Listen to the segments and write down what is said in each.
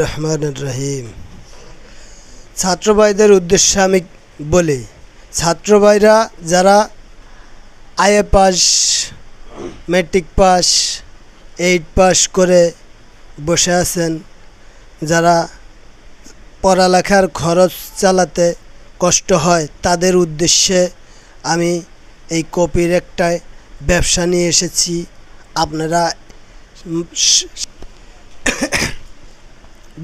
রহমানির রহিম। ছাত্র ভাইদের উদ্দেশ্যে আমি বলি, ছাত্র ভাইরা যারা IA pass, matric pass, 8 pass করে বসে আছেন, যারা পড়ালেখার খরচ চালাতে কষ্ট হয়, তাদের উদ্দেশ্যে আমি এই কপির একটা ব্যবসা নিয়ে এসেছি। আপনারা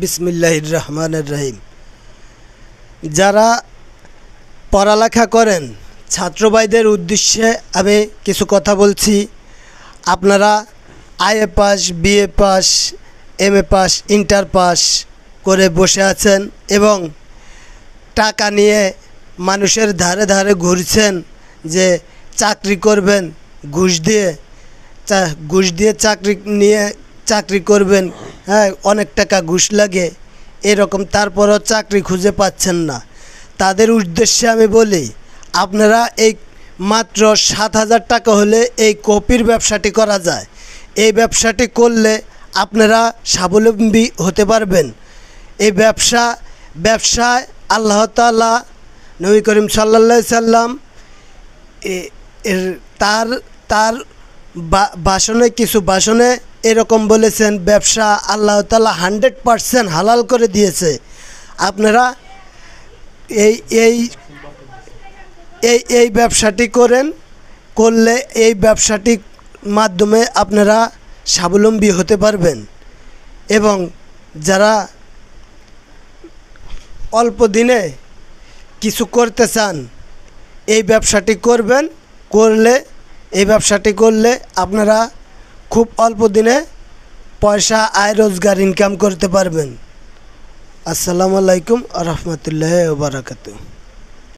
বিসমিল্লাহির রহমানির রহিম। যারা পড়ালেখা করেন, ছাত্র ভাইদের উদ্দেশ্যে আমি কিছু কথা বলছি। আপনারা IA pass, BA pass, MA pass, inter pass করে বসে আছেন এবং টাকা নিয়ে মানুষের ধারে ধারে ঘুরছেন যে চাকরি করবেন, ঘুষ দিয়ে চাকরি করবেন। হ্যাঁ, অনেক টাকা ঘুষ লাগে এরকম, তারপরও চাকরি খুঁজে পাচ্ছেন না। তাদের উদ্দেশ্যে আমি বলি, আপনারা এই মাত্র 7,000 টাকা হলে এই কপির ব্যবসাটি করা যায়। এই ব্যবসাটি করলে আপনারা স্বাবলম্বী হতে পারবেন। এই ব্যবসায় আল্লাহ তাআলা, নবী করিম সাল্লাল্লাহু আলাইহি সাল্লাম তার কিছু ভাষণে এরকম বলেছেন, ব্যবসা আল্লাহ তাআলা 100% হালাল করে দিয়েছে। আপনারা এই ব্যবসাটি করলে এই ব্যবসাটির মাধ্যমে আপনারা স্বাবলম্বী হতে পারবেন। এবং যারা অল্প দিনে কিছু করতে চান, এই ব্যবসাটি করলে আপনারা খুব অল্প দিনে পয়সা আয় রোজগার ইনকাম করতে পারবেন। আসসালামু আলাইকুম ওয়া রাহমাতুল্লাহি ওয়া বারাকাতুহু।